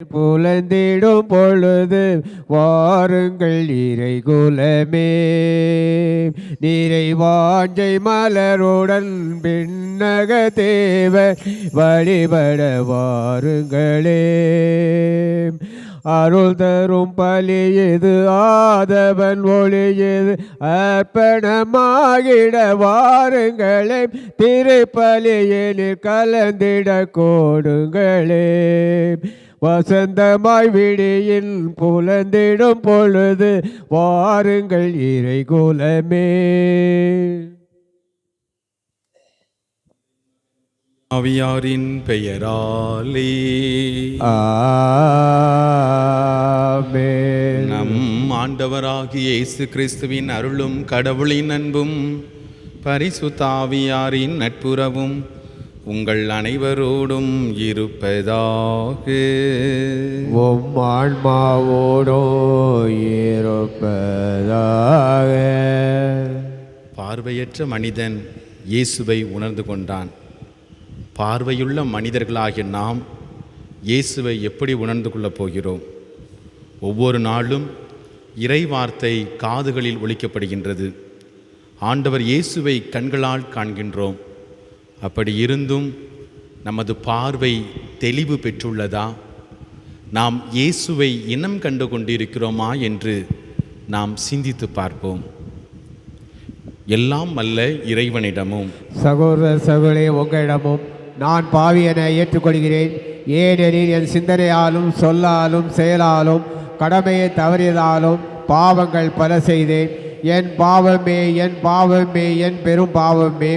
புலந்திடும் பொழுது வாருங்கள் இறைகுலமே, நீரை வாஞ்சை மலருடன் பின்னக தேவர் வழிபட வாருங்களே. அருள் தரும் பலியது ஆதவன் ஒளியது அர்ப்பணமாகிட வாருங்களே. திருப்பலியினில் கலந்திட கோடுங்களே. வசந்தமாய் விடியின் புலந்திடும் பொழுது வாருங்கள் இறைகுலமே. ஆவியாரின் பெயராலே ஆமென். நம் ஆண்டவராகிய இயேசு கிறிஸ்துவின் அருளும் கடவுளின் அன்பும் பரிசுத்த ஆவியாரின் நட்புறவும் உங்கள் அனைவரோடும் இருப்பதாக. உம் ஆன்மாவோடும் இருப்பதாக. பார்வையற்ற மனிதன் இயேசுவை உணர்ந்து கொண்டான். பார்வையுள்ள மனிதர்களாகிய நாம் இயேசுவை எப்படி உணர்ந்து கொள்ளப் போகிறோம்? ஒவ்வொரு நாளும் இறை வார்த்தை காதுகளில் ஒலிக்கப்படுகின்றது. ஆண்டவர் இயேசுவை கண்களால் காண்கின்றோம். அப்படி இருந்தும் நமது பார்வை தெளிவு பெற்றுள்ளதா? நாம் இயேசுவை இனம் கண்டு கொண்டிருக்கிறோமா என்று நாம் சிந்தித்து பார்ப்போம். எல்லாம் அல்ல இறைவனிடமும் சகோதர சகோதரி, உங்களிடமும் நான் பாவி என ஏற்றுக்கொள்கிறேன். ஏனெனில் என் சிந்தனையாலும் சொல்லாலும் செயலாலும் கடமையை தவறியதாலும் பாவங்கள் பல செய்தேன். என் பாவமே, என் பாவமே, என் பெரும் பாவமே.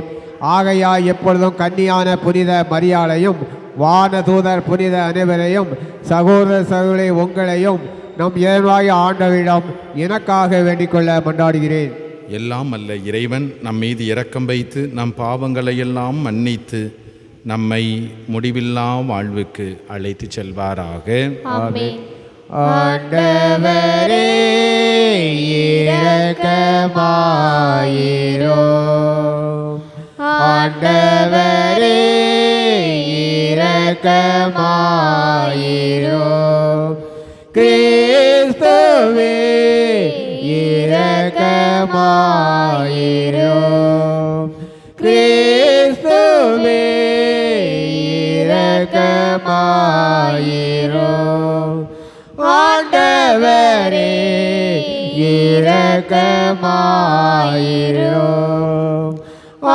ஆகையா எப்பொழுதும் கன்னியான புனித மரியாளையும் வானதூதர் புனித அனைவரையும் சகோதர சகோதரி உங்களையும் நம் இறைவனாகிய ஆண்டவரிடம் எனக்காக வேண்டிக்கொள்ள மன்றாடுகிறேன். எல்லாம் அல்ல இறைவன் நம் மீது இரக்கம் வைத்து நம் பாவங்களை எல்லாம் மன்னித்து நம்மை முடிவில்லா வாழ்வுக்கு அழைத்து செல்வாராக. ஆமென். ஆண்டவரே இரக்கமாயிரும். ஆண்டவரே இரக்கமாயிரும். கிறிஸ்துவே இரக்கமாயிரும். கிறிஸ்துவே இரக்கமாயிரும். ஆண்டவரே இரக்கமாயிரும்.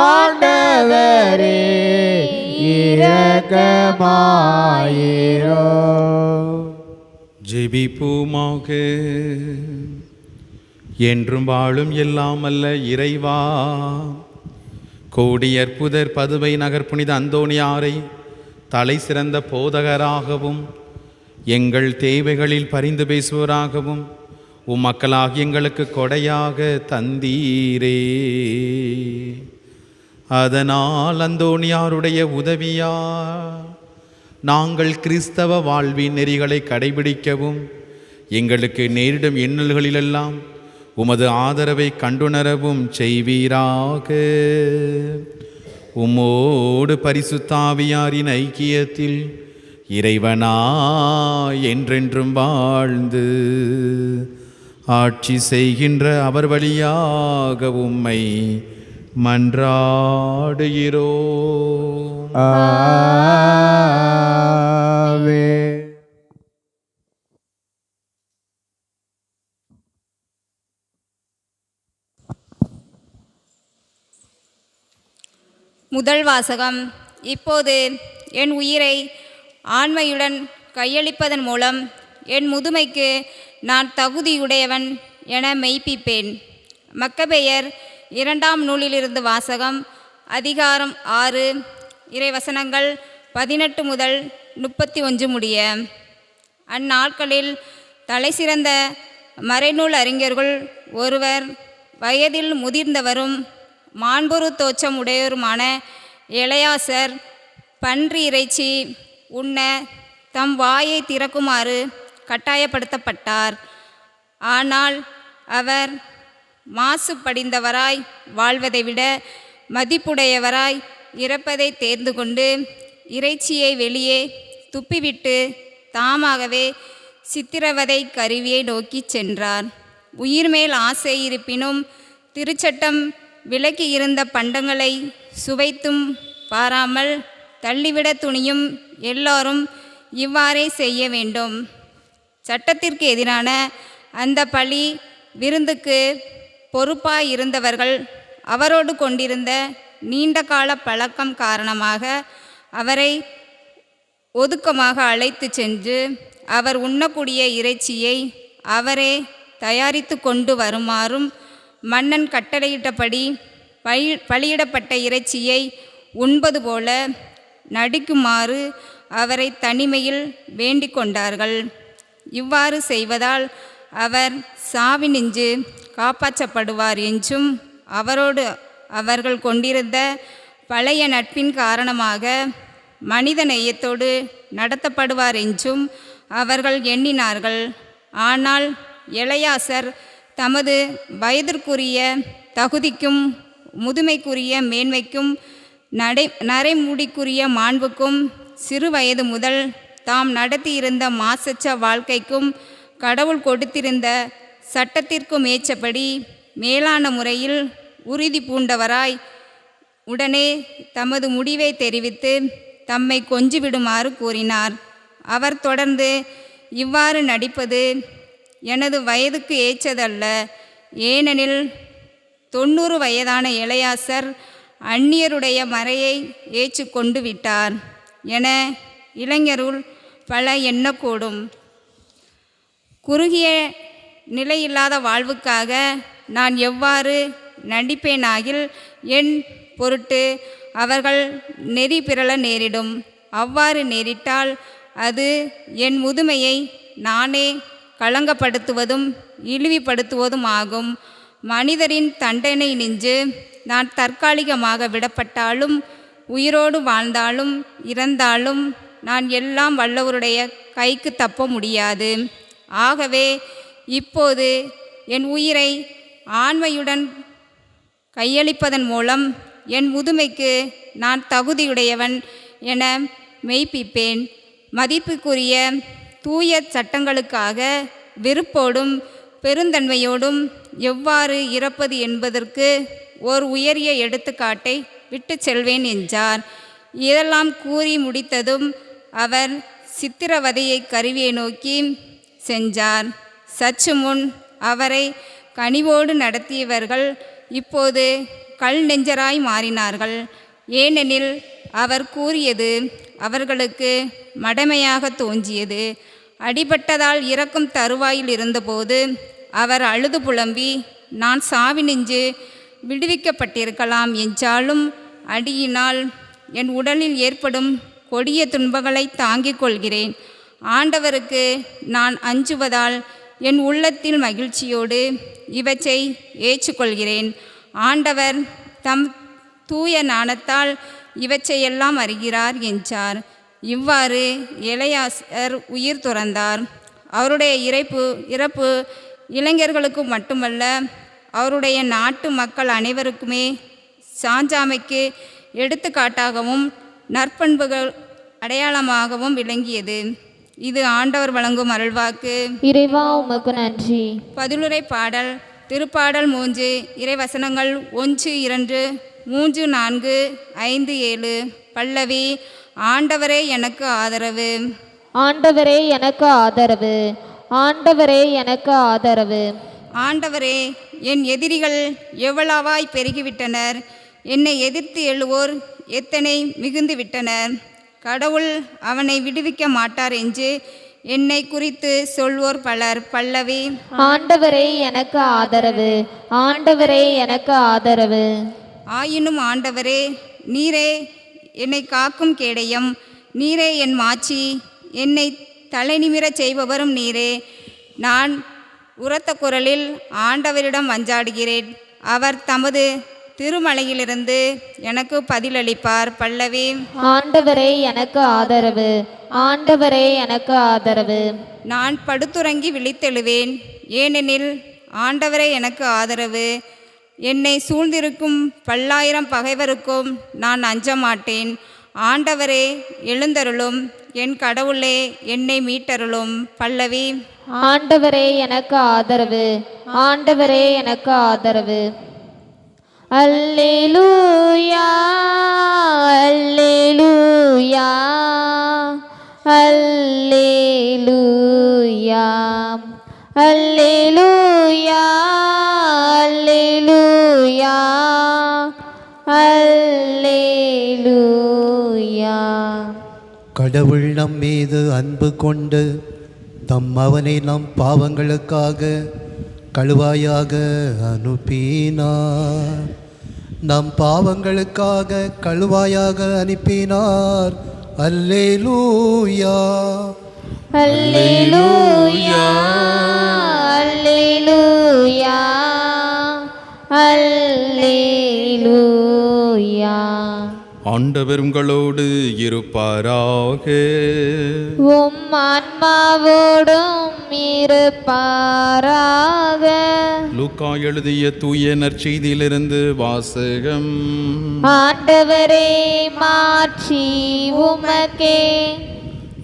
ஆண்டவரே இரக்கமாயிரும். ஜெபிப்போமாக. என்றும் வாழும் எல்லாம் அல்ல இறைவா, கோடி அற்புதர் பதுவை நகர் புனித அந்தோணியாரை தலை சிறந்த போதகராகவும் எங்கள் தேவைகளில் பரிந்து பேசுவராகவும் உம்மக்களாகி எங்களுக்கு கொடையாக தந்தீரே. அதனால் அந்தோணியாருடைய உதவியா நாங்கள் கிறிஸ்தவ வாழ்வின் நெறிகளை கடைபிடிக்கவும் எங்களுக்கு நேரிடும் இன்னல்களிலெல்லாம் உமது ஆதரவை கண்டுணரவும் செய்வீராக. உம்மோடு பரிசுத்த ஆவியாரின் ஐக்கியத்தில் இறைவனா என்றென்றும் வாழ்ந்து ஆட்சி செய்கின்ற அவர் வழியாக உம்மை மன்றாடுகிறோம். ஆமென். முதல் வாசகம். இப்போது என் உயிரை ஆண்மையுடன் கையளிப்பதன் மூலம் என் முதுமைக்கு நான் தகுதியுடையவன் என மெய்ப்பிப்பேன். மக்கபேயர் 2ஆம் நூலிலிருந்து வாசகம். அதிகாரம் 6, இறைவசனங்கள் 18 முதல் 31 முடிய. அந்நாட்களில் தலைசிறந்த மறைநூல் அறிஞர்கள் ஒருவர், வயதில் முதிர்ந்தவரும் மாண்புறு தோற்றம் உடையவருமான எலையாசர் பன்றி இறைச்சி உண்ண தம் வாயை திறக்குமாறு கட்டாயப்படுத்தப்பட்டார். ஆனால் அவர் மாசு படிந்தவராய் வாழ்வதை விட மதிப்புடையவராய் இறப்பதை தேர்ந்து கொண்டு இறைச்சியை வெளியே துப்பிவிட்டு தாமாகவே சித்திரவதை கருவியை நோக்கி சென்றார். உயிர்மேல் ஆசை இருப்பினும் திருச்சட்டம் விலக்கி இருந்த பண்டங்களை சுவைத்தும் பாராமல் தள்ளிவிட துணியும் எல்லாரும் இவ்வாறே செய்ய வேண்டும். சட்டத்திற்கு எதிரான அந்த பழி விருந்துக்கு பொறுப்பாயிருந்தவர்கள் அவரோடு கொண்டிருந்த நீண்டகால பழக்கம் காரணமாக அவரை ஒதுக்கமாக அழைத்து சென்று அவர் உண்ணக்கூடிய இறைச்சியை அவரே தயாரித்து கொண்டு வருமாறும் மன்னன் கட்டளையிட்டபடி பலியிடப்பட்ட இறைச்சியை உண்பது போல நடிக்குமாறு அவரை தனிமையில் வேண்டிக் கொண்டார்கள். இவ்வாறு செய்வதால் அவர் சாவினின்று காப்பாற்றப்படுவார் என்றும் அவரோடு அவர்கள் கொண்டிருந்த பழைய நட்பின் காரணமாக மனித நேயத்தோடு நடத்தப்படுவார் என்றும் அவர்கள் எண்ணினார்கள். ஆனால் எலையாசர் தமது வயதிற்குரிய தகுதிக்கும் முதுமைக்குரிய மேன்மைக்கும் நரைமுடிக்குரிய மாண்புக்கும் சிறு வயது முதல் தாம் நடத்தியிருந்த மாசற்ற வாழ்க்கைக்கும் கடவுள் கொடுத்திருந்த சட்டத்திற்கும் ஏற்றபடி மேலான முறையில் உறுதி பூண்டவராய் உடனே தமது முடிவை தெரிவித்து தம்மை கொஞ்சிவிடுமாறு கூறினார். அவர் தொடர்ந்து, இவ்வாறு நடிப்பது எனது வயதுக்கு ஏற்றதல்ல, ஏனெனில் 90 வயதான எலையாசர் அந்நியருடைய மறையை ஏற்றுக்கொண்டு விட்டார் என இளைஞருள் பல எண்ணக்கூடும். குறுகிய நிலையில்லாத வாழ்வுக்காக நான் எவ்வாறு நடிப்பேனாகில் என் பொருட்டு அவர்கள் நெறி பிறழ நேரிடும். அவ்வாறு நேரிட்டால் அது என் முதுமையை நானே களங்கப்படுத்துவதும் இழிவுபடுத்துவதும் ஆகும். மனிதரின் தண்டனை நின்று நான் தற்காலிகமாக விடப்பட்டாலும் உயிரோடு வாழ்ந்தாலும் இறந்தாலும் நான் எல்லாம் வல்லவருடைய கைக்கு தப்ப முடியாது. ஆகவே இப்போது என் உயிரை ஆண்மையுடன் கையளிப்பதன் மூலம் என் முதுமைக்கு நான் தகுதியுடையவன் என மெய்ப்பிப்பேன். மதிப்புக்குரிய தூய சட்டங்களுக்காக வெறுப்போடும் பெருந்தன்மையோடும் எவ்வாறு இறப்பது என்பதற்கு ஓர் உயரிய எடுத்துக்காட்டை விட்டு செல்வேன் என்றார். இதெல்லாம் கூறி முடித்ததும் அவர் சித்திரவதையை கருவியை நோக்கி சென்றார். சற்று முன் அவரை கனிவோடு நடத்தியவர்கள் இப்போது கல் நெஞ்சராய் மாறினார்கள். ஏனெனில் அவர் கூறியது அவர்களுக்கு மடமையாக தோன்றியது. அடிபட்டதால் இறக்கும் தருவாயில் இருந்தபோது அவர் அழுது புலம்பி, நான் சாவினின்று விடுவிக்கப்பட்டிருக்கலாம் என்றாலும் அடியினால் என் உடலில் ஏற்படும் கொடிய துன்பங்களை தாங்கிக் கொள்கிறேன். ஆண்டவருக்கு நான் அஞ்சுவதால் என் உள்ளத்தில் மகிழ்ச்சியோடு இவற்றை ஏற்றுக்கொள்கிறேன். ஆண்டவர் தம் தூய ஞானத்தால் இவற்றையெல்லாம் அறிகிறார் என்றார். இவ்வாறு எலையாசர் உயிர் துறந்தார். அவருடைய இறப்பு இளைஞர்களுக்கு மட்டுமல்ல, அவருடைய நாட்டு மக்கள் அனைவருக்குமே சான்றாமைக்கு எடுத்துக்காட்டாகவும் நற்பண்புகள் அடையாளமாகவும் விளங்கியது. இது ஆண்டவர் வழங்கும் அருள்வாக்கு. இறைவா உமக்கு நன்றி. பதிலுரை பாடல். திருப்பாடல் 3 இறைவசனங்கள் 1, 2, 3, 4, 5, 7. பல்லவி. ஆண்டவரே எனக்கு ஆதரவு. ஆண்டவரே எனக்கு ஆதரவு. ஆண்டவரே எனக்கு ஆதரவு. ஆண்டவரே, என் எதிரிகள் எவ்வளவாய் பெருகிவிட்டனர். என்னை எதிர்த்து எழுவோர் எத்தனை மிகுந்து விட்டனர். கடவுள் அவனை விடுவிக்க மாட்டார் என்று என்னை குறித்து சொல்வோர் பலர். பல்லவி. ஆண்டவரே எனக்கு ஆதரவு. ஆண்டவரே எனக்கு ஆதரவு. ஆயினும் ஆண்டவரே, நீரே என்னை காக்கும் கேடயம், நீரே என் மாட்சி, என்னை தலைநிமிரச் செய்பவரும் நீரே. நான் உரத்த குரலில் ஆண்டவரிடம் மன்றாடுகிறேன். அவர் தமது திருமலையிலிருந்து எனக்கு பதிலளிப்பார். பல்லவி. ஆண்டவரே எனக்கு ஆதரவு. ஆண்டவரே எனக்கு ஆதரவு. நான் படுத்துறங்கி விழித்தெழுவேன், ஏனெனில் ஆண்டவரே எனக்கு ஆதரவு. என்னை சூழ்ந்திருக்கும் 10,000 பகைவருக்கும் நான் அஞ்ச மாட்டேன். ஆண்டவரே எழுந்தருளும், என் கடவுளே என்னை மீட்டருளும். பல்லவி. ஆண்டவரே எனக்கு ஆதரவு, ஆண்டவரே எனக்கு ஆதரவு. அல்லேலூயா அல்லேலூயா அல்லேலூயா அல்லேலூயா அல்லேலூயா அல்லேலூயா. கடவுள் நம் மீது அன்பு கொண்டு தம் அவனை நம் பாவங்களுக்காக கழுவாயாக அனுப்பினார். நம் பாவங்களுக்காக கழுவாயாக அனுப்பினார். அல்லேலூயா அல்லேலூயா அல்லேலூயா அல்லேலூயா. ஆண்டவர் உங்களோடு இருப்பாராக. உம் ஆன்மாவோடும் இருப்பாராக. லூக்கா எழுதிய தூய நற்செய்தியிலிருந்து வாசகம். ஆண்டவரே மாட்சி உமக்கே.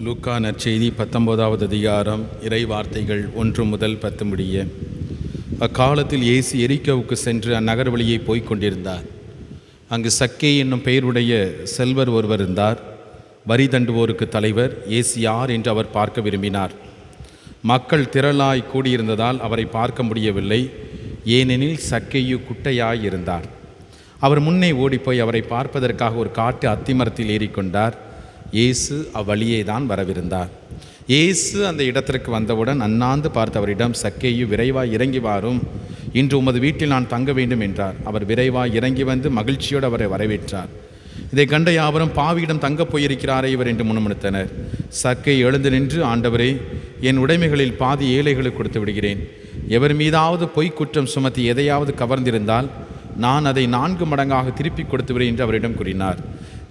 லூக்கா நற்செய்தி 19வது அதிகாரம், இறை வார்த்தைகள் 1 முதல் 10 முடிய. அக்காலத்தில் இயேசு எரிக்கோவுக்கு சென்று அந்நகர் வழியே போய்க் கொண்டிருந்தார். அங்கு சக்கே என்னும் பெயருடைய செல்வர் ஒருவர் இருந்தார். வரி தண்டுவோருக்கு தலைவர். இயேசு யார் என்று அவர் பார்க்க விரும்பினார். மக்கள் திரளாய் கூடியிருந்ததால் அவரை பார்க்க முடியவில்லை, ஏனெனில் சக்கேயு குட்டையாய் இருந்தார். அவர் முன்னே ஓடிப்போய் அவரை பார்ப்பதற்காக ஒரு காட்டு அத்திமரத்தில் ஏறிக்கொண்டார். இயேசு அவ்வழியே தான் வரவிருந்தார். இயேசு அந்த இடத்திற்கு வந்தவுடன் அண்ணாந்து பார்த்தவரிடம், சக்கேயு விரைவாய் இறங்கி வாரும், இன்று உமது வீட்டில் நான் தங்க வேண்டும் என்றார். அவர் விரைவாய் இறங்கி வந்து மகிழ்ச்சியோடு அவரை வரவேற்றார். இதை கண்ட யாவரும், பாவியிடம் தங்கப் போயிருக்கிறாரே இவர் என்று முணுமுணுத்தனர். சக்கே எழுந்து நின்று, ஆண்டவரே, என் உடைமைகளில் பாதி ஏழைகளுக்கு கொடுத்து விடுகிறேன். எவர் மீதாவது பொய் குற்றம் சுமத்தி எதையாவது கவர்ந்திருந்தால் நான் அதை 4 மடங்காக திருப்பி கொடுத்து விடுகிறேன் என்று அவரிடம் கூறினார்.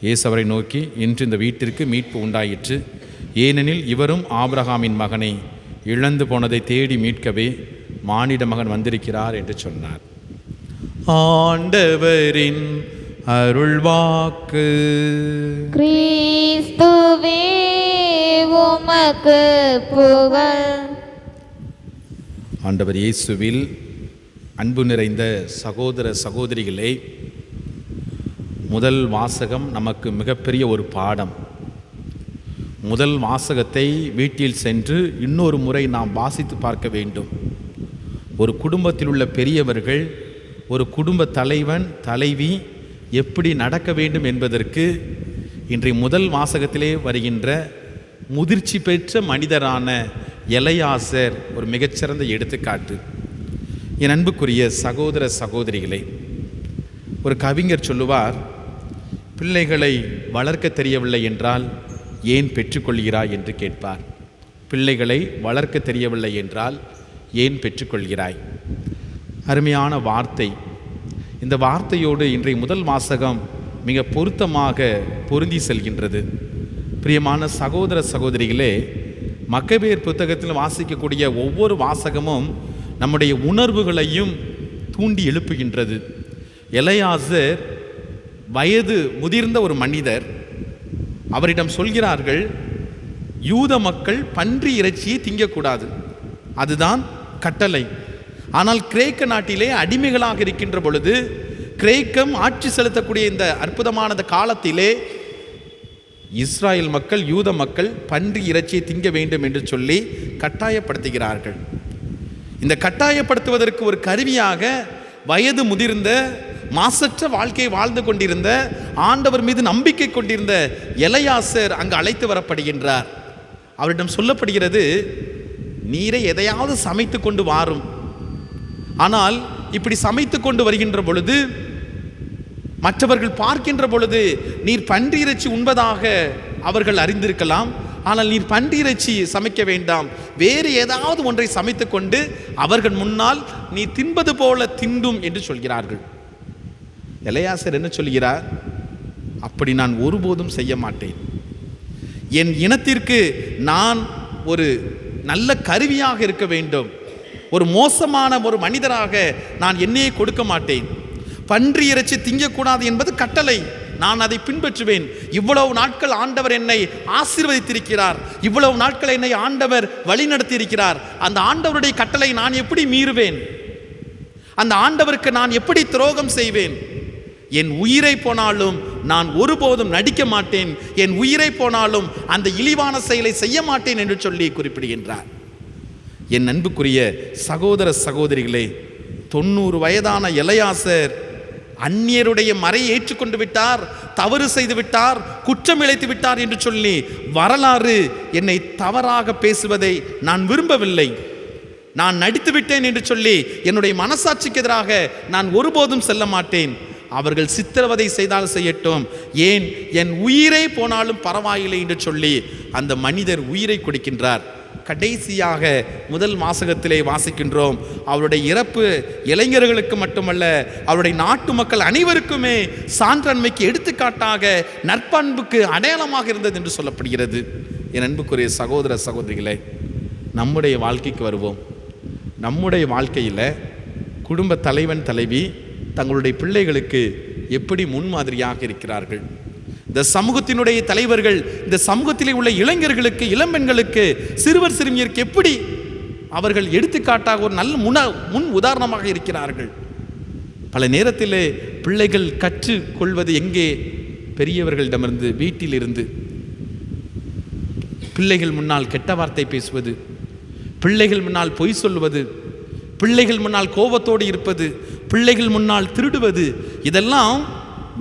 இயேசு அவரை நோக்கி, இன்று இந்த வீட்டிற்கு மீட்பு உண்டாயிற்று, ஏனெனில் இவரும் ஆபிரகாமின் மகனை இழந்து போனதை தேடி மீட்கவே மானிட மகன் வந்திருக்கிறார் என்று சொன்னார். ஆண்டவரின் அருள்வாக்கு. கிறிஸ்துவே உமக்கு புகழ். ஆண்டவர் இயேசுவில் அன்பு நிறைந்த சகோதர சகோதரிகளே, முதல் வாசகம் நமக்கு மிகப்பெரிய ஒரு பாடம். முதல் வாசகத்தை வீட்டில் சென்று இன்னொரு முறை நாம் வாசித்து பார்க்க வேண்டும். ஒரு குடும்பத்தில் உள்ள பெரியவர்கள், ஒரு குடும்ப தலைவன் தலைவி எப்படி நடக்க வேண்டும் என்பதற்கு இன்றைய முதல் வாசகத்திலே வருகின்ற முதிர்ச்சி பெற்ற மனிதரான எலையாசர் ஒரு மிகச்சிறந்த எடுத்துக்காட்டு. என் அன்புக்குரிய சகோதர சகோதரிகளே, ஒரு கவிஞர் சொல்லுவார், பிள்ளைகளை வளர்க்க தெரியவில்லை என்றால் ஏன் பெற்றுக்கொள்கிறாய் என்று கேட்பார். பிள்ளைகளை வளர்க்க தெரியவில்லை என்றால் ஏன் பெற்றுக்கொள்கிறாய்? அருமையான வார்த்தை. இந்த வார்த்தையோடு இன்றைய முதல் வாசகம் மிக பொருத்தமாக பொருந்தி செல்கின்றது. பிரியமான சகோதர சகோதரிகளே, மக்கபேயர் புத்தகத்தில் வாசிக்கக்கூடிய ஒவ்வொரு வாசகமும் நம்முடைய உணர்வுகளையும் தூண்டி எழுப்புகின்றது. எலையாசர் வயது முதிர்ந்த ஒரு மனிதர். அவரிடம் சொல்கிறார்கள், யூத மக்கள் பன்றி இறைச்சியை திங்கக்கூடாது, அதுதான் கட்டளை. ஆனால் கிரேக்க நாட்டிலே அடிமைகளாக இருக்கின்ற பொழுது, கிரேக்கம் ஆட்சி செலுத்தக்கூடிய இந்த அற்புதமான காலத்திலே இஸ்ராயல் மக்கள், யூத மக்கள் பன்றி இறைச்சியை திங்க வேண்டும் என்று சொல்லி கட்டாயப்படுத்துகிறார்கள். இந்த கட்டாயப்படுத்துவதற்கு ஒரு கருவியாக வயது முதிர்ந்த மாசற்ற வாழ்க்கையை வாழ்ந்து கொண்டிருந்த, ஆண்டவர் மீது நம்பிக்கை கொண்டிருந்த எலையாசர் அங்கு அழைத்து வரப்படுகின்றார். அவரிடம் சொல்லப்படுகிறது, நீரே எதையாவது சமைத்து கொண்டு வாரும். ஆனால் இப்படி சமைத்து கொண்டு வருகின்ற பொழுது மற்றவர்கள் பார்க்கின்ற பொழுது நீர் பன்றி இறைச்சி உண்பதாக அவர்கள் அறிந்திருக்கலாம். ஆனால் நீர் பன்றி இறைச்சி சமைக்க வேண்டாம், வேறு ஏதாவது ஒன்றை சமைத்து கொண்டு அவர்கள் முன்னால் நீ தின்பது போல திண்டும் என்று சொல்கிறார்கள். எலையாசர் என்ன சொல்கிறார்? அப்படி நான் ஒருபோதும் செய்ய மாட்டேன். என் இனத்திற்கு நான் ஒரு நல்ல கருவியாக இருக்க வேண்டும், ஒரு மோசமான ஒரு மனிதராக நான் என்னையே கொடுக்க மாட்டேன். பன்றி இறைச்சி திங்கக்கூடாது என்பது கட்டளை, நான் அதை பின்பற்றுவேன். இவ்வளவு நாட்கள் ஆண்டவர் என்னை ஆசீர்வதித்திருக்கிறார், இவ்வளவு நாட்கள் என்னை ஆண்டவர் வழிநடத்தி இருக்கிறார். அந்த ஆண்டவருடைய கட்டளை நான் எப்படி மீறுவேன்? அந்த ஆண்டவருக்கு நான் எப்படி துரோகம் செய்வேன்? என் உயிரை போனாலும் நான் ஒருபோதும் நடிக்க மாட்டேன், என் உயிரை போனாலும் அந்த இழிவான செயலை செய்ய மாட்டேன் என்று சொல்லி குறிப்பிடுகின்றார். என் அன்புக்குரிய சகோதர சகோதரிகளே, 90 வயதான எலையாசர் அந்நியருடைய மறையை ஏற்றுக்கொண்டு விட்டார், தவறு செய்து விட்டார், குற்றம் இழைத்து விட்டார் என்று சொல்லி வரலாறு என்னை தவறாக பேசுவதை நான் விரும்பவில்லை. நான் நடித்து விட்டேன் என்று சொல்லி என்னுடைய மனசாட்சிக்கு எதிராக நான் ஒருபோதும் செல்ல மாட்டேன். அவர்கள் சித்திரவதை செய்தால் செய்யட்டும், ஏன் என் உயிரை போனாலும் பரவாயில்லை என்று சொல்லி அந்த மனிதர் உயிரை கொடுக்கின்றார். கடைசியாக முதல் வாசகத்திலே வாசிக்கின்றோம், அவருடைய இறப்பு இளைஞர்களுக்கு மட்டுமல்ல, அவருடைய நாட்டு மக்கள் அனைவருக்குமே சான்றன்மைக்கு எடுத்துக்காட்டாக நற்பண்புக்கு அடையாளமாக இருந்தது என்று சொல்லப்படுகிறது. என் அன்புக்குரிய சகோதர சகோதரிகளே, நம்முடைய வாழ்க்கைக்கு வருவோம். நம்முடைய வாழ்க்கையில் குடும்ப தலைவன் தலைவி தங்களுடைய பிள்ளைகளுக்கு எப்படி முன்மாதிரியாக இருக்கிறார்கள்? இந்த சமூகத்தினுடைய தலைவர்கள் இந்த சமூகத்திலே உள்ள இளைஞர்களுக்கு, இளம்பெண்களுக்கு, சிறுவர் சிறுமியருக்கு எப்படி அவர்கள் எடுத்துக்காட்டாக ஒரு நல்ல முன் உதாரணமாக இருக்கிறார்கள்? பல நேரத்திலே பிள்ளைகள் கற்றுக்கொள்வது எங்கே? பெரியவர்களிடமிருந்து, வீட்டிலிருந்து. பிள்ளைகள் முன்னால் கெட்ட வார்த்தை பேசுவது, பிள்ளைகள் முன்னால் பொய் சொல்வது, பிள்ளைகள் முன்னால் கோபத்தோடு இருப்பது, பிள்ளைகள் முன்னால் திருடுவது, இதெல்லாம்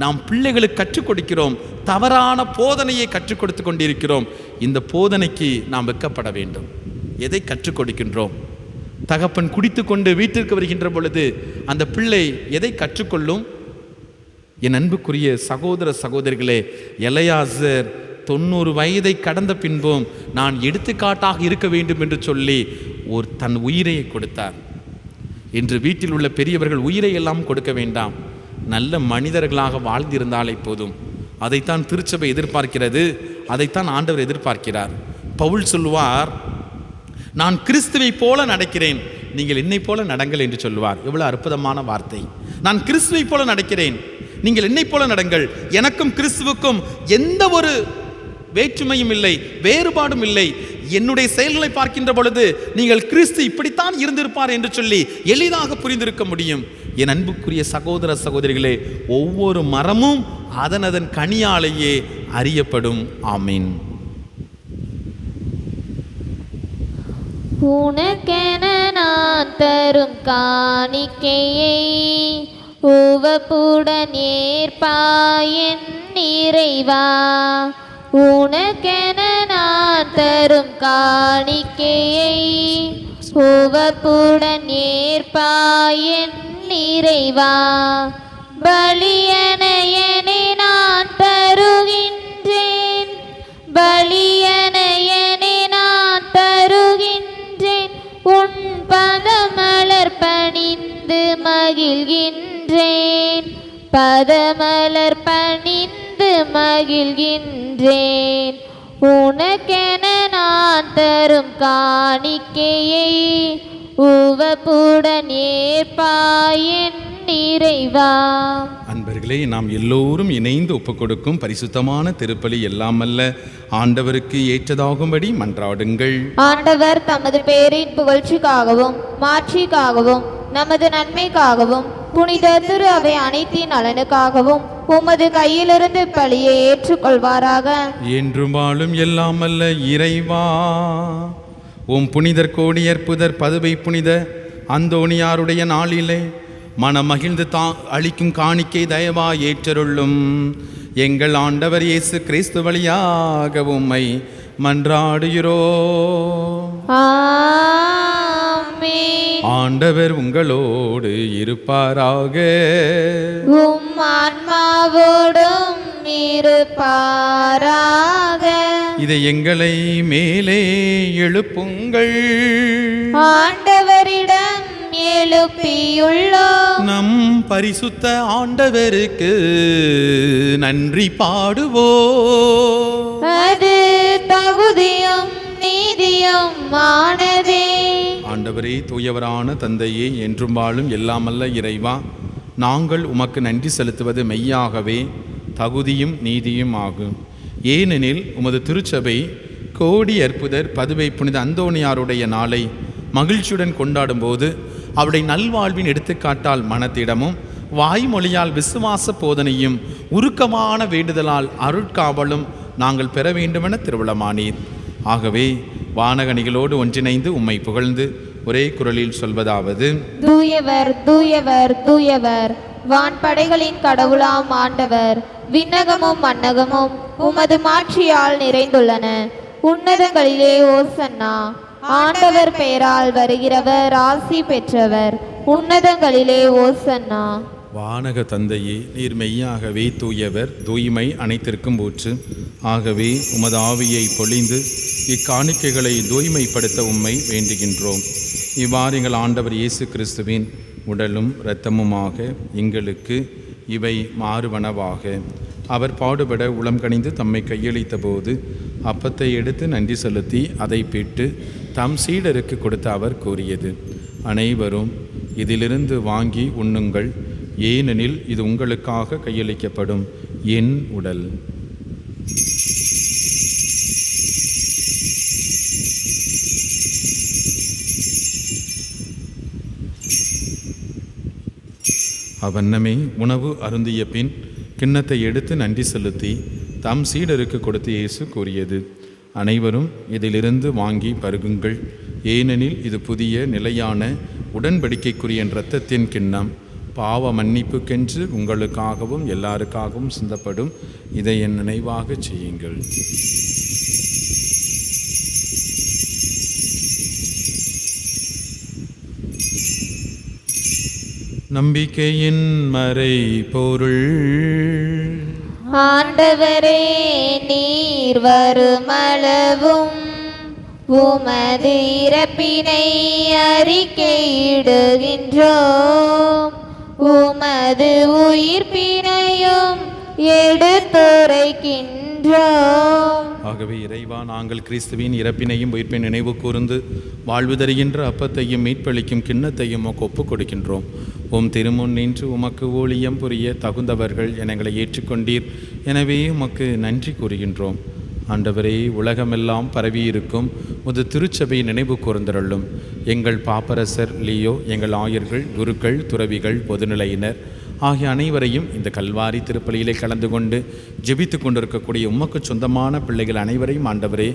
நாம் பிள்ளைகளுக்கு கற்றுக் கொடுக்கிறோம். தவறான போதனையை கற்றுக் கொடுத்து கொண்டிருக்கிறோம். இந்த போதனைக்கு நாம் வெட்கப்பட வேண்டும். எதை கற்றுக் கொடுக்கின்றோம்? தகப்பன் குடித்து கொண்டு வீட்டிற்கு வருகின்ற பொழுது அந்த பிள்ளை எதை கற்றுக்கொள்ளும்? என் அன்புக்குரிய சகோதர சகோதரிகளே, எலையாசர் 90 வயதை கடந்த பின்பும் நான் எடுத்துக்காட்டாக இருக்க வேண்டும் என்று சொல்லி தன் உயிரை கொடுத்தார். இன்று வீட்டில் உள்ள பெரியவர்கள் உயிரை எல்லாம் கொடுக்க வேண்டாம், நல்ல மனிதர்களாக வாழ்ந்திருந்தாலே போதும். அதைத்தான் திருச்சபை எதிர்பார்க்கிறது, அதைத்தான் ஆண்டவர் எதிர்பார்க்கிறார். பவுல் சொல்லுவார், நான் கிறிஸ்துவை போல நடக்கிறேன், நீங்கள் என்னை போல நடங்கள் என்று சொல்லுவார். எவ்வளவு அற்புதமான வார்த்தை! நான் கிறிஸ்துவை போல நடக்கிறேன், நீங்கள் என்னை போல நடங்கள். எனக்கும் கிறிஸ்துவுக்கும் எந்த ஒரு வேற்றுமையும் இல்லை, வேறுபாடும் இல்லை. என்னுடைய செயல்களை பார்க்கின்ற பொழுது நீங்கள் கிறிஸ்து இப்படித்தான் இருந்திருப்பார் என்று சொல்லி எளிதாக புரிந்திருக்க முடியும். என் அன்புக்குரிய சகோதர சகோதரிகளே, ஒவ்வொரு மரமும் அதன் கனியாலேயே அறியப்படும். ஆமீன். உனக்கென நான் தரும் காணிக்கையை உவப்புடன் ஏற்பாயென் இறைவா. உனக்கென நான் தரும் காணிக்கையை உவப்புடன் ஏற்பாயென் இறைவா. பலியனையனை நான் தருகின்றேன், பலியனையனை நான் தருகின்றேன். உன் பதமலர் பணிந்து மகிழ்கின்றேன், பதமலர் பணிந்து மகிழ்கின்றேன். உனக்கென நான் தரும் காணிக்கையை உவப்புடன் ஏற்பாயென் இறைவா. அன்பர்களே, நாம் எல்லோரும் இணைந்து ஒப்புக் கொடுக்கும் பரிசுத்தமான திருப்பலி எல்லாமல்ல ஆண்டவருக்கு ஏற்றதாகும்படி மன்றாடுங்கள். ஆண்டவர் தமது பேரின் புகழ்ச்சிக்காகவும் மாட்சிக்காகவும் நமது நன்மைக்காகவும் புனித திரு அவை அனைத்தின் நலனுக்காகவும் உமது கையிலிருந்து பலியை ஏற்றுக்கொள்வாராக. என்றும் வாழும் எல்லாமல்ல இறைவா, உம் புனிதர் கோடியர் புதர் பதுவை புனித அந்தோணியாருடைய நாளிலே மனமகிழ்ந்து அளிக்கும் காணிக்கை தயவா ஏற்றருளும். எங்கள் ஆண்டவர் இயேசு கிறிஸ்து வழியாக உம்மை மன்றாடுகிறோம். ஆமென். ஆண்டவர் உங்களோடு இருப்பாராக. உம் ஆன்மாவோடும் இருப்பாராக. இதை எங்களை மேலே எழுப்புங்கள். ஆண்டவரிடம் எழுப்பியுள்ளோம். நம் பரிசுத்த ஆண்டவருக்கு நன்றி பாடுவோம். அது தகுதியும் நீதியும் ஆனதே. ஆண்டவரே, தூயவரான தந்தையே, என்றும் வாழும் எல்லாமல்ல இறைவா, நாங்கள் உமக்கு நன்றி செலுத்துவது மெய்யாகவே தகுதியும் நீதியும் ஆகும். ஏனெனில் உமது திருச்சபை கோடி அற்புதர் பதுவை புனித அந்தோணியாருடைய நாளை மகிழ்ச்சியுடன் கொண்டாடும்போது அவருடைய நல்வாழ்வின் எடுத்துக்காட்டால் மனத்திடமும் வாய்மொழியால் விசுவாச போதனையும் உருக்கமான வேண்டுதலால் அருட்காவலும் நாங்கள் பெற வேண்டுமென திருவிழமானீர். ஆகவே வானகணிகளோடு ஒன்றிணைந்து உம்மை புகழ்ந்து ஒரே குரலில் சொல்வதாவது: தூயவர் தூயவர் தூயவர், வான்படைகளின் கடவுளாம் ஆண்டவர். விண்ணகமும் மன்னகமும் உமது மாட்சியால் நிறைந்துள்ளன. உன்னதங்களிலே ஓசன்னா. ஆண்டவர் பெயரால் வருகிறவர் ஆசி பெற்றவர். உன்னதங்களிலே ஓசன்னா. வானக தந்தையே, நீர் மெய்யாகவே தூயவர், தூய்மை அனைத்திற்கும் ஊற்று. ஆகவே உமது ஆவியை பொழிந்து இக்காணிக்கைகளை தூய்மைப்படுத்த உம்மை வேண்டுகின்றோம். இவ்வாறு எங்கள் ஆண்டவர் இயேசு கிறிஸ்துவின் உடலும் இரத்தமுமாக எங்களுக்கு இவை மாறுவனவாக. அவர் பாடுபட உளம் கனிந்து தம்மை கையளித்த போது அப்பத்தை எடுத்து நன்றி செலுத்தி அதை பெற்று தம் சீடருக்கு கொடுத்த அவர் கூறியது: அனைவரும் இதிலிருந்து வாங்கி உண்ணுங்கள், ஏனெனில் இது உங்களுக்காக கையளிக்கப்படும் என் உடல். அவ்வண்ணமே உணவு அருந்திய பின் கிண்ணத்தை எடுத்து நன்றி செலுத்தி தம் சீடருக்கு கொடுத்து இயேசு கூறியது: அனைவரும் இதிலிருந்து வாங்கி பருகுங்கள், ஏனெனில் இது புதிய நிலையான உடன்படிக்கைக்குரிய இரத்தத்தின் கிண்ணம், பாவ மன்னிப்புக்கென்று உங்களுக்காகவும் எல்லாருக்காகவும் சிந்தப்படும். இதை என் நினைவாக செய்யுங்கள். நம்பிக்கையின் மறை பொருள். ஆண்டவரே, நீர் வருமளவும் உமது இறப்பினை அறிக்கையிடுகின்றோம், உமது உயிர்ப்பினையும் எடுத்துரைக்கின்றோம். ஆகவே இறைவா, நாங்கள் கிறிஸ்துவின் இறப்பினையும் உயிர்ப்பின் நினைவு கூர்ந்து வாழ்வு தருகின்ற அப்பத்தையும் மீட்பளிக்கும் கிண்ணத்தையும் உமக்கு ஒப்புக் கொடுக்கின்றோம். உம் திருமுன் நின்று உமக்கு ஊழியம் புரிய தகுந்தவர்கள் எங்களை ஏற்றுக்கொண்டீர். எனவே உமக்கு நன்றி கூறுகின்றோம். ஆண்டவரே, உலகமெல்லாம் பரவியிருக்கும் முது திருச்சபை நினைவு கூர்ந்தருளும். எங்கள் பாப்பரசர் லியோ, எங்கள் ஆயர்கள், குருக்கள், துறவிகள், பொதுநிலையினர் ஆகிய அனைவரையும் இந்த கல்வாரி திருப்பலியிலே கலந்து கொண்டு ஜெபித்து கொண்டிருக்கக்கூடிய உமக்கு சொந்தமான பிள்ளைகள் அனைவரையும் ஆண்டவரே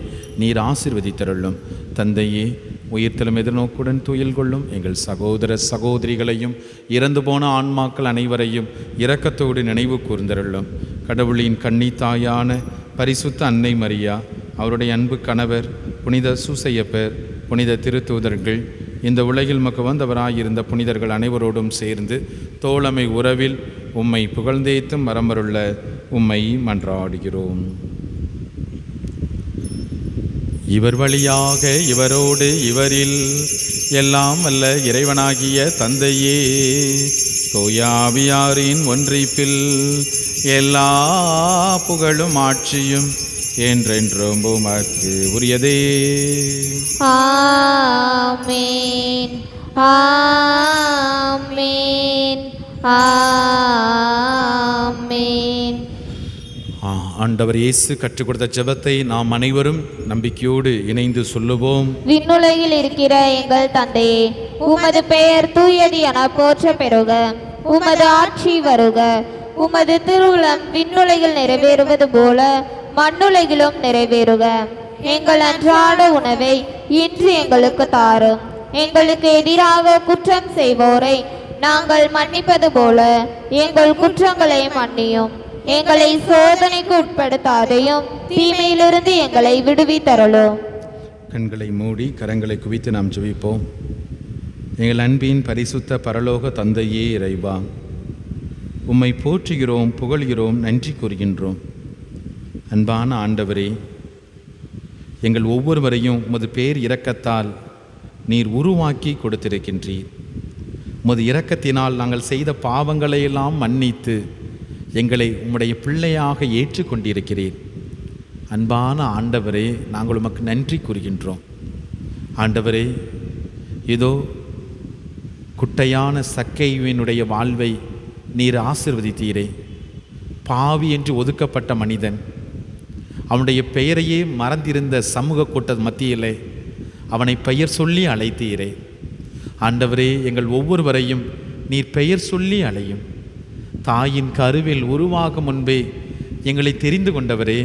நீர் ஆசீர்வதித்தருளும். தந்தையே, உயிர்த்தலும் எதிர்நோக்குடன் துயில் கொள்ளும் எங்கள் சகோதர சகோதரிகளையும் இறந்து போன ஆன்மாக்கள் அனைவரையும் இரக்கத்தோடு நினைவு கூர்ந்தருளும். கடவுளின் கன்னி தாயான பரிசுத்த அன்னை மரியா, அவருடைய அன்பு கணவர் புனித சூசையப்பர், புனித திருத்தூதர்கள், இந்த உலகில் மக்கு வந்தவராயிருந்த புனிதர்கள் அனைவரோடும் சேர்ந்து தோழமை உறவில் உம்மை புகழ்ந்தேத்தும் மரமருள்ள உம்மை மன்றாடுகிறோம். இவர் வழியாக இவரோடு இவரில் எல்லாம் வல்ல இறைவனாகிய தந்தையே, தூயாவியாரின் ஒன்றிப்பில் எல்லா புகழும் ஆட்சியும் என்றென்றும் உமக்கு உரியதே. ஆமென், ஆமென், ஆமென். ஆண்டவர் இயேசு கற்றுக் கொடுத்த ஜெபத்தை நாம் அனைவரும் நம்பிக்கையோடு இணைந்து சொல்லுவோம். விண்ணுலகில் இருக்கிற எங்கள் தந்தையே, உமது பெயர் தூயது என போற்ற பெறுக. உமது ஆட்சி வருக. உமது திருவுளம் விண்ணுலகில் நிறைவேறுவது போல மண்ணுலகிலும் நிறைவேறுக. எங்கள் அன்றாட உணவை இன்று எங்களுக்கு தாரும். எங்களுக்கு எதிராக குற்றம் செய்வோரை நாங்கள் மன்னிப்பது போல எங்கள் குற்றங்களை மன்னியும். எங்களை சோதனைக்கு உட்படுத்தாதையும், தீமையிலிருந்து எங்களை விடுவித்தருளும். கண்களை மூடி கரங்களை குவித்து நாம் ஜெபிப்போம். எங்கள் அன்பின் பரிசுத்த பரலோக தந்தையே இறைவா, உம்மை போற்றுகிறோம், புகழ்கிறோம், நன்றி கூறுகின்றோம். அன்பான ஆண்டவரே, எங்கள் ஒவ்வொருவரையும் உமது பேர் இரக்கத்தால் நீர் உருவாக்கி கொடுத்திருக்கின்றீர். உமது இரக்கத்தினால் நாங்கள் செய்த பாவங்களையெல்லாம் மன்னித்து எங்களை உம்முடைய பிள்ளையாக ஏற்றுக்கொண்டிருக்கிறீர். அன்பான ஆண்டவரே, நாங்கள் உமக்கு நன்றி கூறுகின்றோம். ஆண்டவரே, இதோ குட்டையான சக்கைவினுடைய வாழ்வை நீர் ஆசீர்வதித்தீரே. பாவி என்று ஒதுக்கப்பட்ட மனிதன், அவனுடைய பெயரையே மறந்திருந்த சமூக கூட்ட மத்தியிலே அவனை பெயர் சொல்லி அழைத்தீரே. ஆண்டவரே, எங்கள் ஒவ்வொருவரையும் நீர் பெயர் சொல்லி அழையும். தாயின் கருவில் உருவாகும் முன்பே எங்களை தெரிந்து கொண்டவரே,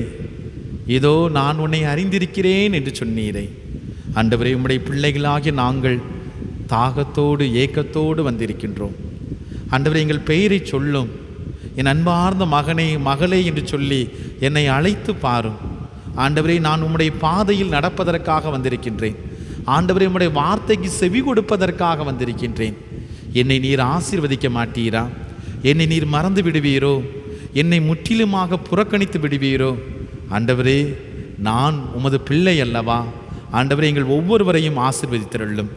இதோ நான் உன்னை அறிந்திருக்கிறேன் என்று சொன்னீரே. ஆண்டவரே, உம்முடைய பிள்ளைகளாகிய நாங்கள் தாகத்தோடு ஏக்கத்தோடு வந்திருக்கின்றோம். ஆண்டவரே, எங்கள் பெயரை சொல்லும். என் அன்பார்ந்த மகனே, மகளே என்று சொல்லி என்னை அழைத்து பாரும். ஆண்டவரே, நான் உம்முடைய பாதையில் நடப்பதற்காக வந்திருக்கின்றேன். ஆண்டவரே, உம்முடைய வார்த்தைக்கு செவி கொடுப்பதற்காக வந்திருக்கின்றேன். என்னை நீர் ஆசீர்வதிக்க மாட்டீரா? என்னை நீர் மறந்து விடுவீரோ? என்னை முற்றிலுமாக புறக்கணித்து விடுவீரோ? ஆண்டவரே, நான் உமது பிள்ளை அல்லவா? ஆண்டவரே, எங்கள் ஒவ்வொருவரையும் ஆசீர்வதித்தருளும்.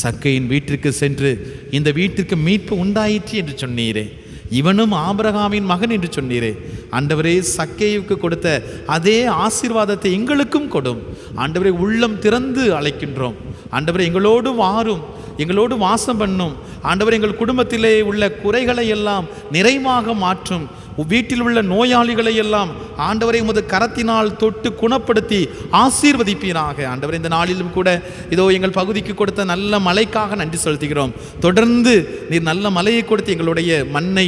சக்கையின் வீட்டிற்கு சென்று இந்த வீட்டிற்கு மீட்பு உண்டாயிற்று என்று சொன்னீரே. இவனும் ஆபிரகாமின் மகன் என்று சொன்னீரே. ஆண்டவரே, சக்கேயுக்கு கொடுத்த அதே ஆசீர்வாதத்தை எங்களுக்கும் கொடும். ஆண்டவரே, உள்ளம் திறந்து அழைக்கின்றோம். ஆண்டவரே, எங்களோடு வாரும், எங்களோடு வாசம் பண்ணும். ஆண்டவரே, எங்கள் குடும்பத்திலே உள்ள குறைகளை எல்லாம் நிறைவாக மாற்றும். வீட்டில் உள்ள நோயாளிகளை எல்லாம் ஆண்டவரை உமது கரத்தினால் தொட்டு குணப்படுத்தி ஆசீர்வதிப்பீராக. ஆண்டவரை, இந்த நாளிலும் கூட இதோ எங்கள் பகுதிக்கு கொடுத்த நல்ல மழைக்காக நன்றி செலுத்துகிறோம். தொடர்ந்து நீர் நல்ல மழையை கொடுத்து எங்களுடைய மண்ணை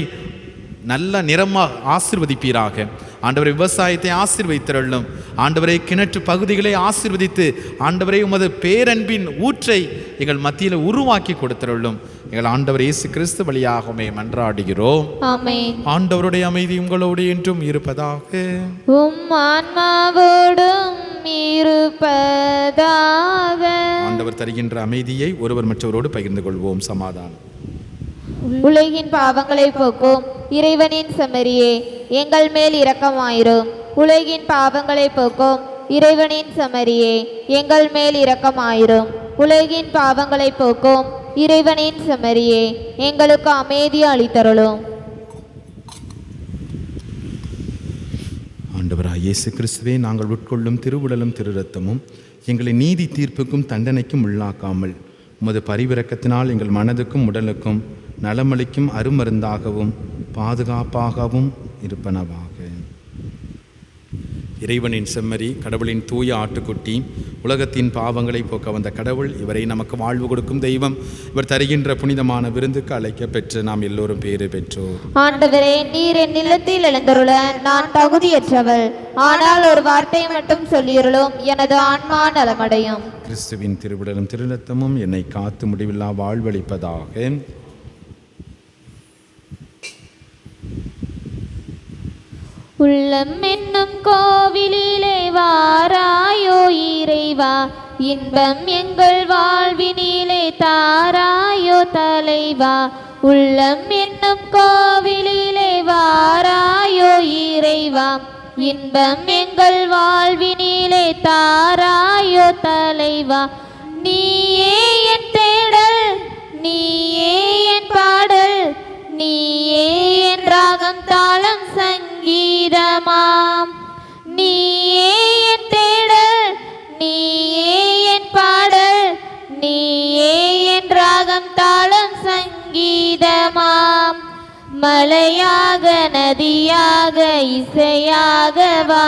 நல்ல நிறமாக ஆசீர்வதிப்பீராக. ஆண்டவரை, விவசாயத்தை ஆசீர்வதித்தருளும். ஆண்டவரை, கிணற்று பகுதிகளை ஆசீர்வதித்து ஆண்டவரை உமது பேரன்பின் ஊற்றை எங்கள் மத்தியில் உருவாக்கி கொடுத்தருளும். எங்கள் ஆண்டவர் இயேசு கிறிஸ்து வழியாகவே மன்றாடுகிறோம். ஆமென். ஆண்டவருடைய அமைதி உங்களோடு என்றும் இருப்பதாக. உம் ஆன்மாவோடும் இருப்பதாக. ஆண்டவர் தருகின்ற அமைதியை ஒருவர் மற்றவரோடு பகிர்ந்து கொள்வோம். சமாதானம். உலகின் பாவங்களை போக்கும் இறைவனின் செம்மறியே, எங்கள் மேல் இரக்கமாயிரும். உலகின் பாவங்களை போக்கும் இறைவனின் செம்மறியே, எங்கள் மேல் இரக்கமாயிரும். உலகின் பாவங்களை போக்கும் இறைவனின் செம்மறியே, எங்களுக்கு அமைதி அளித்தருளும். ஆண்டவராய் இயேசு கிறிஸ்துவே, நாங்கள் உட்கொள்ளும் திருவுடலும் திரு இரத்தமும் எங்களை நீதி தீர்ப்புக்கும் தண்டனைக்கும் உள்ளாக்காமல் உமது பரிவிரக்கத்தினால் எங்கள் மனதுக்கும் உடலுக்கும் நலமளிக்கும் அருமருந்தாகவும் பாதுகாப்பாகவும் இருப்பனவாக. இறைவனின் செம்மறி, கடவுளின் தூய ஆட்டுக்குட்டி, உலகத்தின் பாவங்களை போக்க வந்த கடவுள், இவரை நமக்கு வாழ்வு கொடுக்கும் தெய்வம். இவர் தருகின்ற புனிதமான விருந்துக்கு அழைக்க பெற்று நாம் எல்லோரும் பேறு பெற்றோர். ஆண்டவரே, நீர் என் இல்லத்தில் எழுந்தருள நான் தகுதியற்றவள். ஆனால் ஒரு வார்த்தை மட்டும் சொல்லியருளும், எனது ஆன்மா நலமடையும். கிறிஸ்துவின் திருவிடலும் திருநத்தமும் என்னை காத்து முடிவில்லா வாழ்வளிப்பதாக. உள்ளம் என்னும் கோவிலிலே வாராயோ இறைவா, இன்பம் எங்கள் வாழ்வினிலே தாராயோ தலைவா. உள்ளம் என்னும் கோவிலிலே வாராயோ இறைவா, இன்பம் எங்கள் வாழ்வினிலே தாராயோ தலைவா. நீயே என் தேடல், நீயே என் பாடல், நீயே என் ராகம் தாளம் சங்கீதமாம். நீயே என் தேடல், நீயே என் பாடல், நீயே என் ராகம் தாளம் சங்கீதமாம். மலையாக நதியாக இசையாக வா,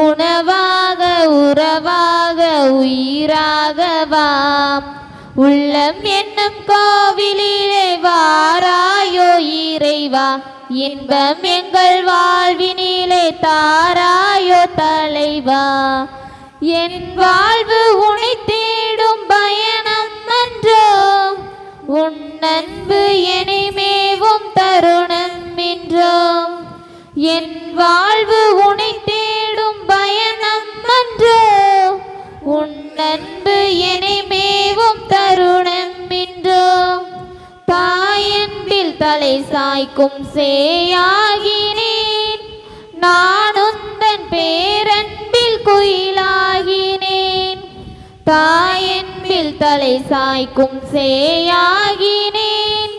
உணவாக உறவாக உயிராக வா. உள்ளம் என்னும் கோவிலிலே வாராயோ இறைவா, இன்பம் எங்கள் வாழ்வினிலே தாராயோ தலைவா. என் வாழ்வு உனை தேடும் பயணம் அன்றோ, உன் அன்பு என்னை மேவும் தருணம் என்றோ. என் வாழ்வு உனை தேடும் பயணம் அன்றோ, உன் அன்பு என்னை மேவும் தருணம் என்றோ. தாயன்பில் தலை சாய்க்கும் சேயாகினேன், நான் உந்தன் பேரன்பில் குயிலாகினேன். தாயன்பில் தலை சாய்க்கும் சேயாகினேன்,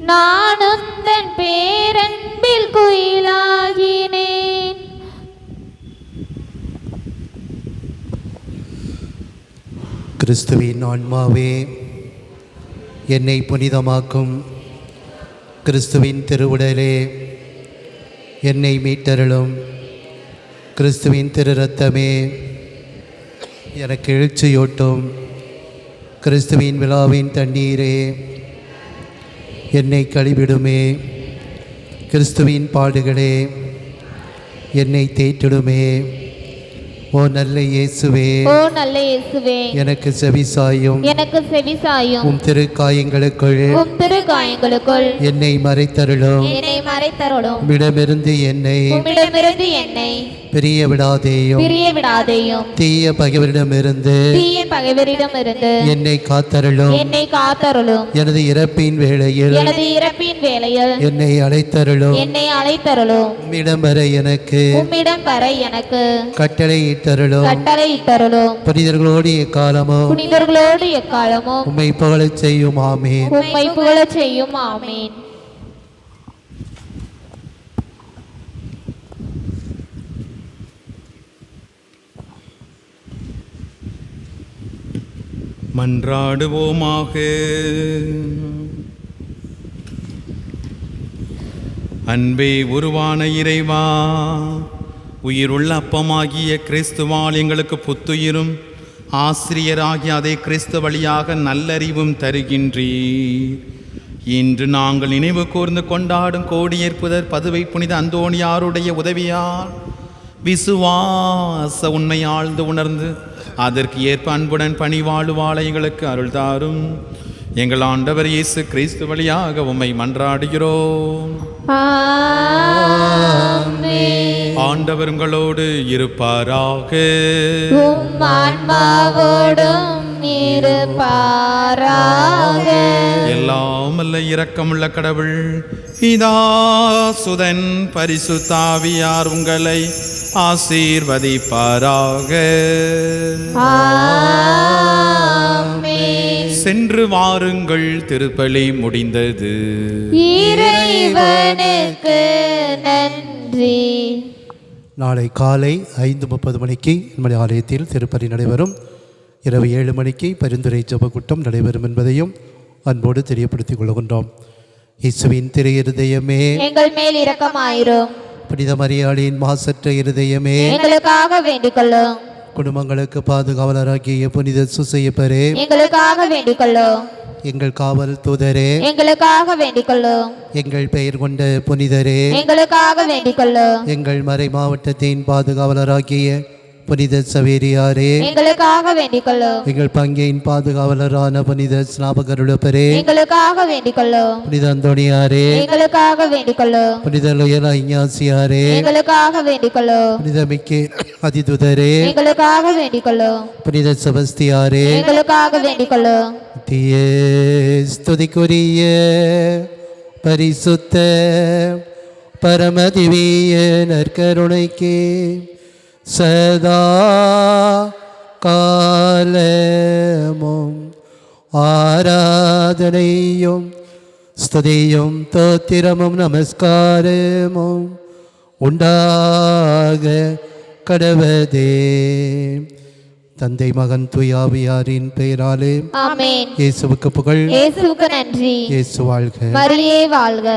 நான் உந்தன் பேரன்பில் குயிலாகினேன். கிறிஸ்துவின் ஆன்மாவே, என்னை புனிதமாக்கும். கிறிஸ்துவின் திருவுடலே என்னை மீட்டருளும். கிறிஸ்துவின் திரு ரத்தமே எனக்கு எழுச்சியூட்டும். கிறிஸ்துவின் விழாவின் தண்ணீரே என்னை கழுவிடுமே. கிறிஸ்துவின் பாடுகளே என்னை தேற்றிடுமே. ஓ நல்ல இயேசுவே, ஓ நல்ல இயேசுவே, எனக்கு செவிசாயும். எனக்கு செவிசாயும். உம் திருக்காயங்களுக்குள் உம் திருக்காயங்களுக்குள் என்னை மறைத்தருளும். என்னை மறைத்தருளும். உம்மிடமிருந்து என்னை உம்மிடமிருந்து என்னை பிரிய விடாதேயும். பிரிய விடாதேயும். தீய பகைவரிடமிருந்து தீய பகைவரிடமிருந்து என்னை காத்தருளும். என்னை காத்தருளும். எனது இறப்பின் வேளையில் எனது இறப்பின் வேளையில் என்னை அழைத்தருளும். என்னை அழைத்தருளும். உம்மிடம் வர எனக்கு உம்மிடம் வர எனக்கு கட்டளையிட்டருளும். கட்டளையிட்டருளும். புனிதர்களோடு எக்காலமும் புனிதர்களோடு எக்காலமும் உம்மை புகழச் செய்யும். ஆமீன். உம்மை புகழச் செய்யும். ஆமீன். மன்றாடுவோமாக. அன்பே உருவான இறைவா, உயிருள்ள அப்பமாகிய கிறிஸ்துவால் எங்களுக்கு புத்துயிரும் ஆசிரியராகிய அதே கிறிஸ்து வழியாக நல்லறிவும் தருகின்றீர். இன்று நாங்கள் நினைவு கூர்ந்து கொண்டாடும் கோடியேற்புதர் பதுவை புனித அந்தோணியாருடைய உதவியால் விசுவாச உண்மை ஆழ்ந்து உணர்ந்து அதற்கு ஏற்ப அன்புடன் பணிவாழ் வாழ எங்களுக்கு அருள் தாரும். எங்கள் ஆண்டவர் இயேசு கிறிஸ்து வழியாக உம்மை மன்றாடுகிறோம். ஆமென். ஆண்டவர் உங்களோடு இருப்பாராக. உம் ஆன்மாவோடும் இருப்பாராக. எல்லாம் அல்ல இரக்கமுள்ள கடவுள் பிதா சுதன் பரிசுத்தாவியார் உங்களை ஆசீர்வதிப்பாராக. ஆமென். சென்று வாருங்கள், திருப்பலி முடிந்தது. இறைவனுக்கு நன்றி. நாளை காலை 5:30 மணிக்கு நம்முடைய ஆலயத்தில் திருப்பலி நடைபெறும். இரவு 7 மணிக்கு பரிந்துரை ஜெப கூட்டம் நடைபெறும் என்பதையும் அன்போடு தெரியப்படுத்திக் கொள்கின்றோம். இயேசுவின் திரு இருதயமே எங்கள் மேல் இரக்கமாயிரும். புனித மரியாளின் மாசற்ற இருதயமே எங்களுக்காக வேண்டிக் கொள்ளும். குடும்பங்களுக்கு பாதுகாவலராகிய புனித சூசையப்பரே எங்களுக்காக வேண்டிக் கொள்ளும். எங்கள் காவல் தூதரே, எங்களுக்காக வேண்டிக் கொள்ளும். எங்கள் பெயர் கொண்ட புனிதரே, எங்களுக்காக வேண்டிக் கொள்ளும். எங்கள் மறை மாவட்டத்தின் பாதுகாவலராகிய புனித சவேரியாரே, எங்களுக்காக வேண்டிக் கொள்ளும். எங்கள் பங்கின் பாதுகாவலரான புனித ஸ்நாபகருளப்பரே, எங்களுக்காக வேண்டிக் கொள்ளும். புனித அந்தோணியாரே, எங்களுக்காக வேண்டிக் கொள்ளும். புனித லோயலா இஞ்ஞாசியாரே, எங்களுக்காக வேண்டிக் கொள்ளும். புனித மிக்கே அதிதுதரே, எங்களுக்காக வேண்டிக் கொள்ளும். புனித செபஸ்தியாரே, எங்களுக்காக வேண்டிக் கொள்ளும். தீய ஸ்துதிக்குரிய பரிசுத்த பரமதிவிய நற்கருணைக்கு சதா காலமும் ஆராதனையும் ஸ்துதியும் தோத்திரமும் நமஸ்காரமும் உண்டாக கடவதே. தந்தை மகன் தூயாவியாரின் பெயராலே ஆமென். இயேசுவுக்கு புகழ். இயேசுவுக்கு நன்றி. இயேசு வாழ்க. மரியே வாழ்க.